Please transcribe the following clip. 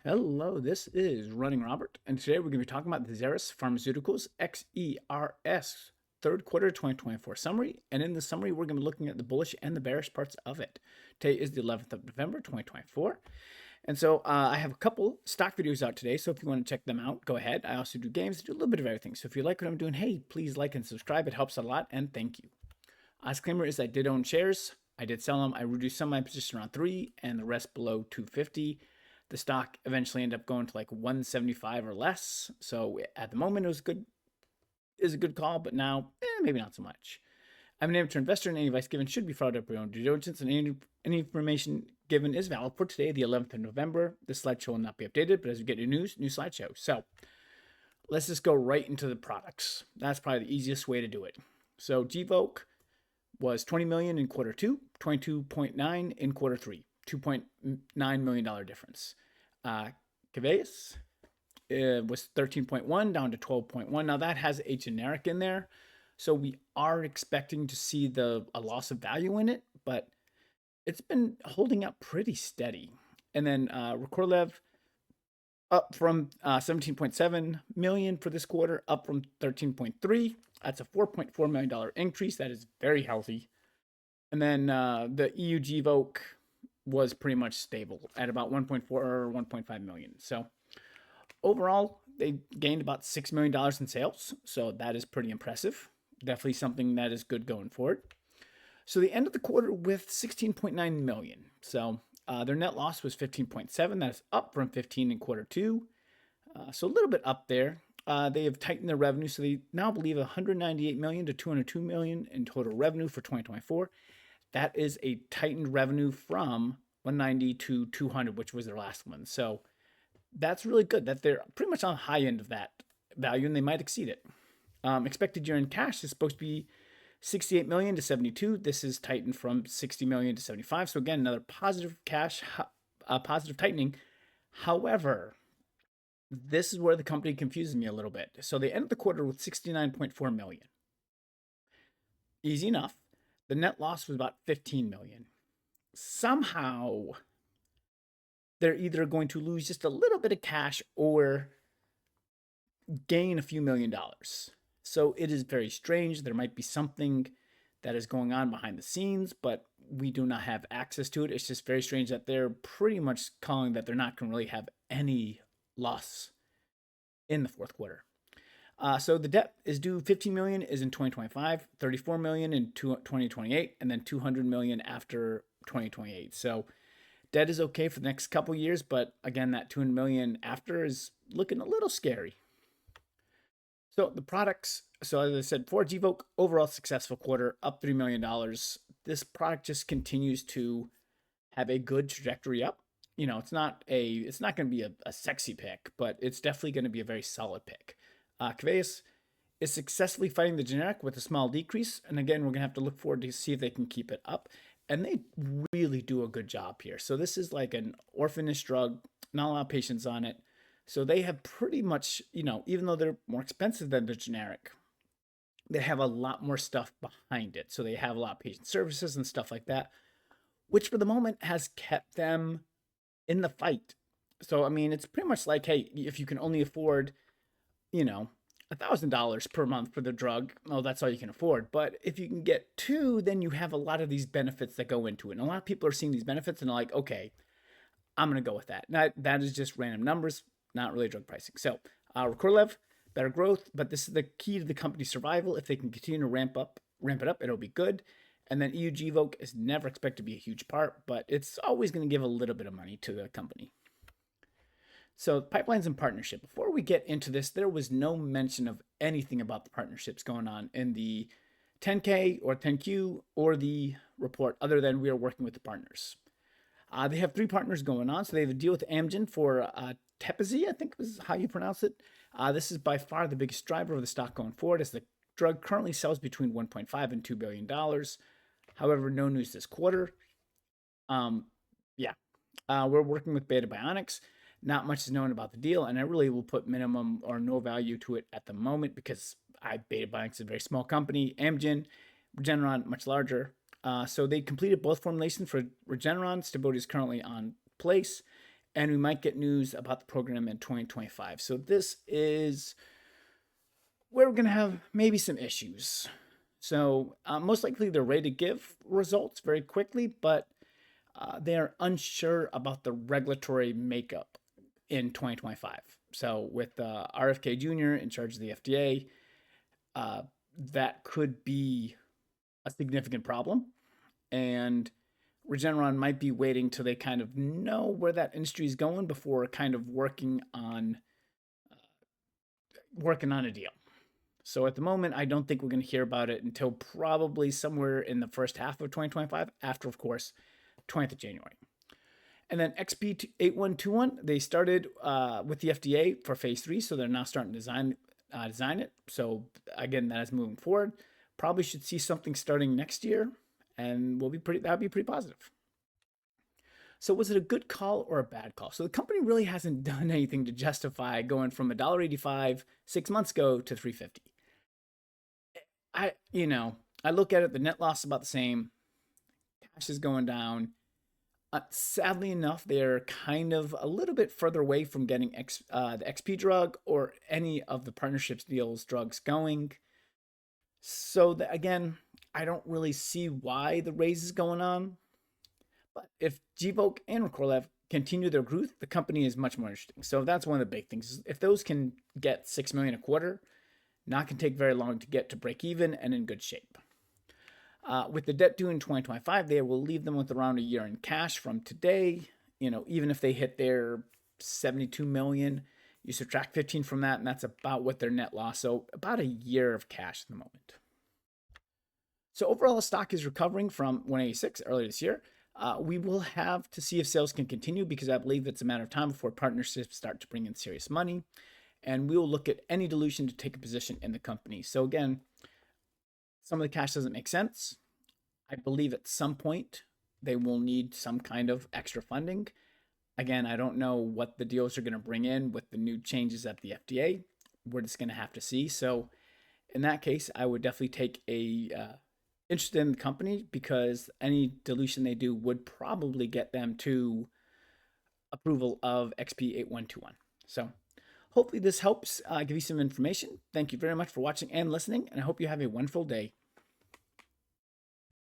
Hello, this is Running Robert, and today we're going to be talking about the Xeris Pharmaceuticals XERS third quarter 2024 summary. And in the summary, we're going to be looking at the bullish and the bearish parts of it. Today is the 11th of November 2024. And so I have a couple stock videos out today, so if you want to check them out, go ahead. I also do games, do a little bit of everything. So if you like what I'm doing, hey, please like and subscribe. It helps a lot, and thank you. Disclaimer is I did own shares. I did sell them. I reduced some of my position around 3 and the rest below 250. The stock eventually ended up going to like 175 or less. So at the moment, it was good. Is a good call, but now maybe not so much. I'm an amateur investor, and any advice given should be followed up by your own due diligence, and any information given is valid for today, the 11th of November. This slideshow will not be updated, but as we get new news, new slideshow. So let's just go right into the products. That's probably the easiest way to do it. So Gvoke was 20 million in quarter two, 22.9 in quarter three, $2.9 million difference. Keveyis was 13.1 down to 12.1. Now that has a generic in there, so we are expecting to see a loss of value in it, but it's been holding up pretty steady. And then Recorlev up from 17.7 million for this quarter, up from 13.3. That's a $4.4 million increase. That is very healthy. And then the EU Gvoke was pretty much stable at about 1.4 or 1.5 million. So overall, they gained about $6 million in sales. So that is pretty impressive. Definitely something that is good going forward. So they ended the quarter with 16.9 million. So their net loss was 15.7. That's up from 15 in quarter two. So a little bit up there. They have tightened their revenue, so they now believe 198 million to 202 million in total revenue for 2024. That is a tightened revenue from 190 to 200, which was their last one. So that's really good that they're pretty much on the high end of that value, and they might exceed it. Expected year-end cash is supposed to be 68 million to 72. This is tightened from 60 million to 75. So again, another positive cash, positive tightening. However, this is where the company confuses me a little bit. So they ended the quarter with 69.4 million. Easy enough. The net loss was about 15 million. Somehow, they're either going to lose just a little bit of cash or gain a few $1,000,000. So it is very strange. There might be something that is going on behind the scenes, but we do not have access to it. It's just very strange that they're pretty much calling that they're not going to really have any loss in the fourth quarter. So the debt is due 15 million is in 2025, 34 million in 2028, and then 200 million after 2028. So debt is okay for the next couple years, but again, that 200 million after is looking a little scary. So the products, so as I said, for Gvoke, overall successful quarter, up $3 million. This product just continues to have a good trajectory up. You know, it's not going to be a sexy pick, but it's definitely going to be a very solid pick. Keveyis is successfully fighting the generic with a small decrease. And again, we're going to have to look forward to see if they can keep it up. And they really do a good job here. So this is like an orphanish drug, not a lot of patients on it. So they have pretty much, you know, even though they're more expensive than the generic, they have a lot more stuff behind it. So they have a lot of patient services and stuff like that, which for the moment has kept them in the fight. So, I mean, it's pretty much like, hey, if you can only afford, you know, $1,000 per month for the drug, well, that's all you can afford. But if you can get two, then you have a lot of these benefits that go into it. And a lot of people are seeing these benefits and are like, okay, I'm going to go with that. Now, that is just random numbers, not really drug pricing. So, Recorlev, better growth, but this is the key to the company's survival. If they can continue to ramp it up, it'll be good. And then EU Gvoke is never expected to be a huge part, but it's always going to give a little bit of money to the company. So pipelines and partnership. Before we get into this, there was no mention of anything about the partnerships going on in the 10K or 10Q or the report other than we are working with the partners. They have 3 partners going on. So they have a deal with Amgen for Tepezza, I think is how you pronounce it. This is by far the biggest driver of the stock going forward, as the drug currently sells between $1.5 and $2 billion. However, no news this quarter. We're working with Beta Bionics. Not much is known about the deal, and I really will put minimum or no value to it at the moment because Beta Bionics is a very small company. Amgen, Regeneron, much larger. So they completed both formulations for Regeneron. Stability is currently on place. and we might get news about the program in 2025. So this is where we're going to have maybe some issues. So most likely they're ready to give results very quickly, but they are unsure about the regulatory makeup in 2025. So with RFK Jr. in charge of the FDA, that could be a significant problem. And Regeneron might be waiting till they kind of know where that industry is going before kind of working on a deal. So at the moment, I don't think we're going to hear about it until probably somewhere in the first half of 2025, after, of course, 20th of January. And then XP8121, they started with the FDA for phase 3, so they're now starting to design it. So again, that is moving forward. Probably should see something starting next year, and that'll be pretty positive. So was it a good call or a bad call? So the company really hasn't done anything to justify going from $1.85 6 months ago to $3.50. I look at it, the net loss is about the same. Cash is going down. Sadly enough, they're kind of a little bit further away from getting the XP drug or any of the partnerships deals drugs going. So again, I don't really see why the raise is going on. But if Gvoke and Recorlev continue their growth, the company is much more interesting. So that's one of the big things. If those can get $6 million a quarter, not going to take very long to get to break even and in good shape. With the debt due in 2025, they will leave them with around a year in cash from today. Even if they hit their 72 million, you subtract 15 from that, and that's about what their net loss. So about a year of cash at the moment. So overall, the stock is recovering from 186 earlier this year. We will have to see if sales can continue, because I believe it's a matter of time before partnerships start to bring in serious money. And we will look at any dilution to take a position in the company. So again, some of the cash doesn't make sense. I believe at some point they will need some kind of extra funding. Again, I don't know what the deals are going to bring in with the new changes at the FDA. We're just going to have to see. So in that case, I would definitely take interest in the company, because any dilution they do would probably get them to approval of XP8121. So hopefully this helps give you some information. Thank you very much for watching and listening, and I hope you have a wonderful day.